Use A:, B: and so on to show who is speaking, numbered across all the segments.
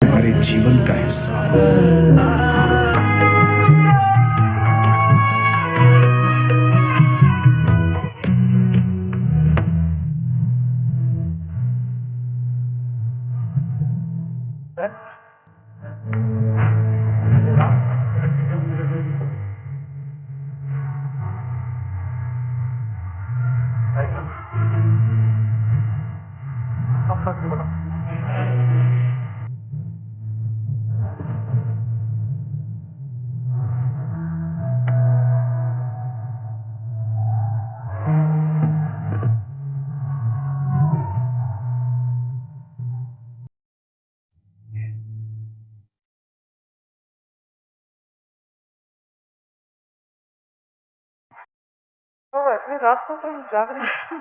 A: हमारे जीवन का हिस्सा।
B: इतनी रात को तुम जाग रही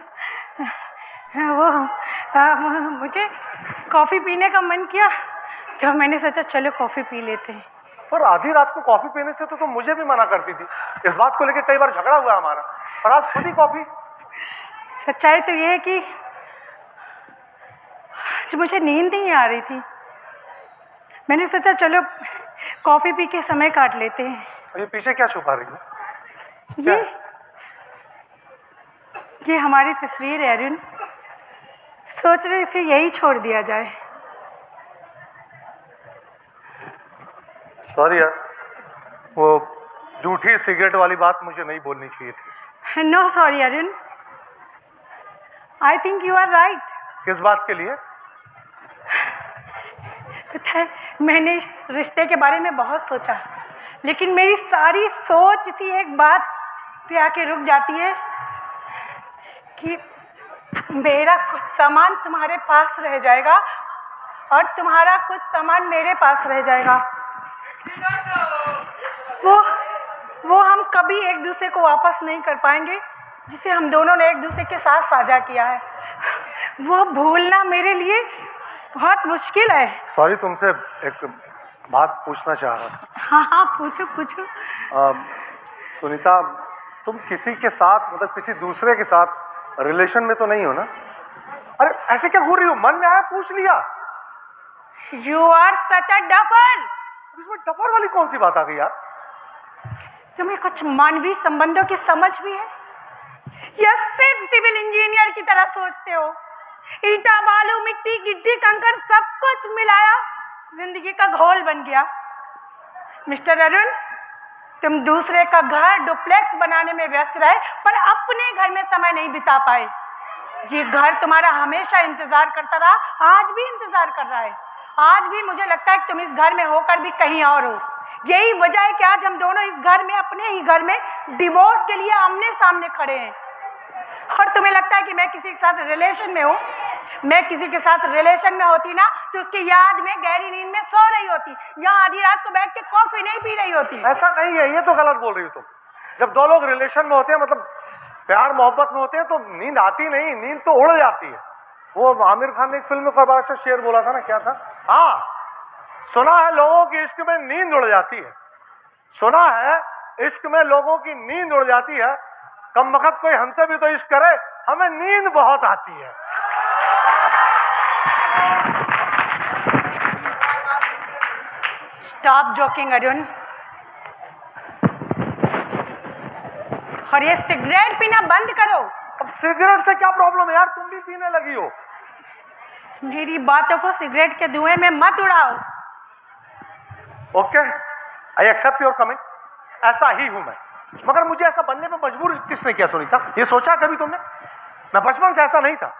C: मुझे कॉफ़ी पीने का मन किया तो मैंने सोचा चलो कॉफ़ी पी लेते हैं।
B: पर आधी रात को कॉफी पीने से तो तुम मुझे भी मना करती थी। इस बात को लेकर कई बार झगड़ा हुआ हमारा, और आज खुद ही कॉफी।
C: सच्चाई तो ये है कि आज मुझे नींद नहीं आ रही थी। मैंने सोचा चलो कॉफ़ी पी के समय काट लेते हैं।
B: ये पीछे क्या छुपा रही है?
C: ये हमारी तस्वीर है अरुण। सोच रहे इसे यही छोड़ दिया जाए।
B: सॉरी यार, वो झूठी सिगरेट वाली बात मुझे नहीं बोलनी चाहिए थी।
C: No sorry Arun, I think you are right.
B: किस बात के लिए?
C: पता है, मैंने इस रिश्ते के बारे में बहुत सोचा, लेकिन मेरी सारी सोच इसी एक बात पे आके रुक जाती है कि मेरा कुछ सामान तुम्हारे पास रह जाएगा और तुम्हारा कुछ सामान मेरे पास रह जाएगा। वो हम कभी एक दूसरे को वापस नहीं कर पाएंगे जिसे हम दोनों ने एक दूसरे के साथ साझा किया है। वो भूलना मेरे लिए बहुत मुश्किल है।
B: सॉरी, तुमसे एक बात पूछना चाह रहा था।
C: हाँ, पूछो पूछो।
B: सुनीता, तुम किसी के साथ, मतलब किसी दूसरे के साथ रिलेशन में तो नहीं हो ना? अरे ऐसे क्या घूर रही हो? मन में आया पूछ लिया।
C: You are such a duffer.
B: इसमें डफर वाली कौन सी बात आ गई यार?
C: तुम्हें कुछ मानवीय संबंधों की समझ भी है या सिर्फ सिविल इंजीनियर की तरह सोचते हो? ईटा, बालू, मिट्टी, गिट्टी, कंकड़ सब कुछ मिलाया जिंदगी का घोल बन गया। मिस्टर अरुण, तुम दूसरे का घर डुप्लेक्स बनाने में व्यस्त रहे पर अपने घर में समय नहीं बिता पाए। ये घर तुम्हारा हमेशा इंतजार करता रहा, आज भी इंतजार कर रहा है। आज भी मुझे लगता है कि तुम इस घर में होकर भी कहीं और हो। यही वजह है कि आज हम दोनों इस घर में, अपने ही घर में डिवोर्स के लिए आमने सामने खड़े हैं। और तुम्हें लगता है कि मैं किसी के साथ रिलेशन में हूँ? मैं किसी के साथ रिलेशन में होती ना तो उसकी याद में गहरी नींद में सो रही होती, यहाँ आधी रात को बैठ के कॉफी नहीं पी रही होती।
B: ऐसा नहीं है, ये तो गलत बोल रही हो तुम। जब दो लोग रिलेशन में होते हैं, मतलब प्यार मोहब्बत में होते हैं, तो नींद आती नहीं, नींद तो उड़ जाती है। वो आमिर खान ने एक फिल्म में कई बार अच्छा शेर बोला था ना, क्या था? हाँ, सुना है लोगों की इश्क में नींद उड़ जाती है। सुना है इश्क में लोगों की नींद उड़ जाती है। कम वक्त कोई हमसे भी तो इश्क करे, हमें नींद बहुत आती है।
C: Stop joking Arun. और ये सिगरेट पीना बंद करो।
B: अब सिगरेट से क्या प्रॉब्लम है यार? तुम भी पीने लगी हो।
C: मेरी बातों को सिगरेट के धुएं में मत उड़ाओ।
B: Okay, I accept your comment. ऐसा ही हूं मैं, मगर मुझे ऐसा बनने में मजबूर किसने किया सुनीता? ये सोचा कभी तुमने? मैं बचपन से ऐसा नहीं था।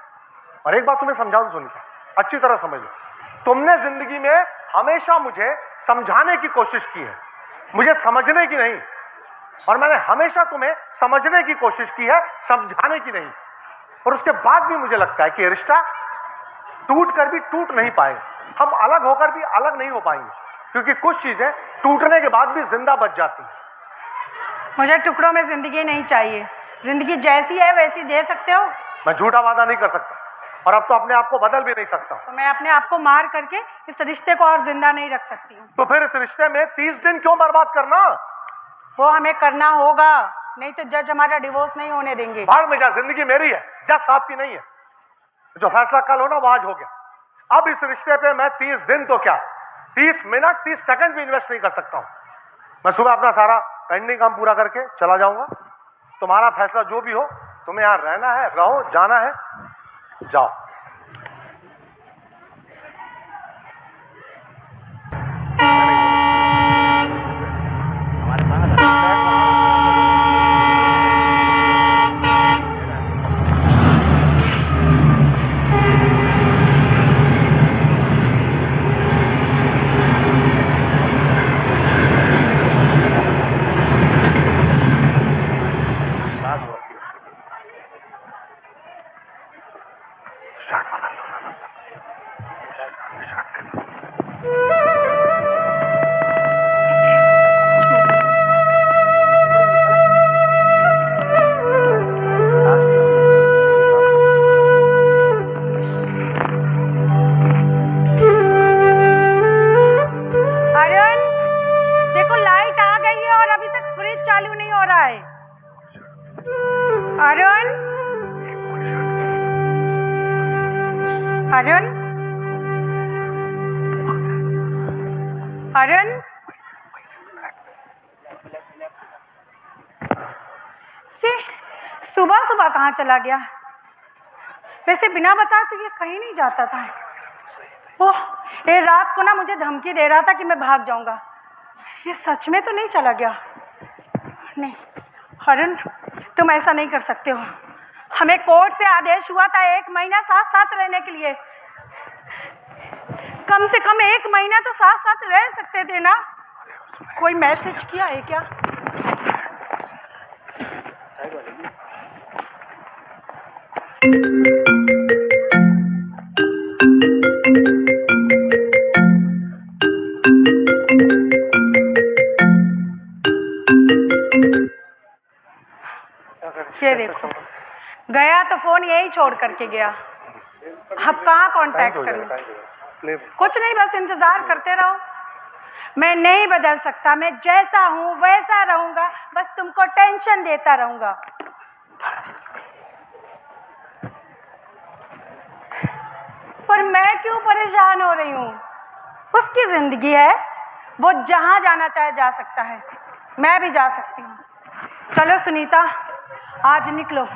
B: और एक बात तुम्हें समझाऊं सुनीता, अच्छी तरह समझ लो। तुमने जिंदगी में हमेशा मुझे समझाने की कोशिश की है, मुझे समझने की नहीं। और मैंने हमेशा तुम्हें समझने की कोशिश की है, समझाने की नहीं। और उसके बाद भी मुझे लगता है कि ये रिश्ता टूट कर भी टूट नहीं पाएगा, हम अलग होकर भी अलग नहीं हो पाएंगे, क्योंकि कुछ चीजें टूटने के बाद भी जिंदा बच जाती हैं।
C: मुझे टुकड़ों में जिंदगी नहीं चाहिए। जिंदगी जैसी है वैसी दे सकते हो।
B: मैं झूठा वादा नहीं कर सकता, और अब तो अपने आप को बदल भी नहीं सकता।
C: तो मैं अपने आप को मार करके इस रिश्ते को और जिंदा नहीं रख सकती हूँ।
B: तो फिर इस रिश्ते में 30 दिन क्यों बर्बाद करना?
C: वो हमें करना होगा, नहीं तो जज हमारा डिवोर्स नहीं होने देंगे।
B: भाड़ में जा, जिंदगी मेरी है, जज साहब की नहीं है। जो फैसला कल होना वो आज हो गया। अब इस रिश्ते पे मैं 30 दिन तो क्या 30 मिनट 30 सेकंड भी इन्वेस्ट नहीं कर सकता हूं। मैं सुबह अपना सारा पेंडिंग काम पूरा करके चला जाऊंगा। तुम्हारा फैसला जो भी हो, तुम्हें यहां रहना है रहो, जाना है जाओ।
C: अरुण, अरुण, ये सुबह सुबह कहाँ चला गया? वैसे बिना बताए तो ये कहीं नहीं जाता था। ओह, ये रात को ना मुझे धमकी दे रहा था कि मैं भाग जाऊंगा। ये सच में तो नहीं चला गया? नहीं अरुण, तुम ऐसा नहीं कर सकते हो। हमें कोर्ट से आदेश हुआ था 1 महीना साथ साथ रहने के लिए। कम से कम 1 महीना तो साथ साथ रह सकते थे ना। कोई मैसेज किया है क्या? ये देखो, गया तो फोन यही छोड़ करके गया। अब कहाँ कांटेक्ट करूं? कुछ नहीं, बस इंतजार करते रहो। मैं नहीं बदल सकता, मैं जैसा हूं वैसा रहूंगा, बस तुमको टेंशन देता रहूंगा। पर मैं क्यों परेशान हो रही हूं? उसकी जिंदगी है, वो जहां जाना चाहे जा सकता है, मैं भी जा सकती हूँ। चलो सुनीता, आज निकलो,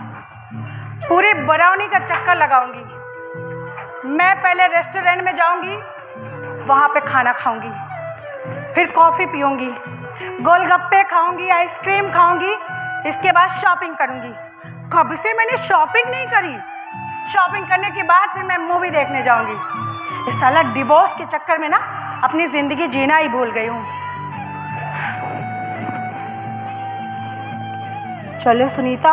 C: पूरी बरौनी का चक्कर लगाऊंगी। मैं पहले रेस्टोरेंट में जाऊंगी, वहां पे खाना खाऊंगी, फिर कॉफी पीऊंगी, गोलगप्पे खाऊंगी, आइसक्रीम खाऊंगी, इसके बाद शॉपिंग करूंगी। कब से मैंने शॉपिंग नहीं करी। शॉपिंग करने के बाद फिर मैं मूवी देखने जाऊंगी। इस साला डिवोर्स के चक्कर में ना अपनी जिंदगी जीना ही भूल गई हूँ। चलो सुनीता,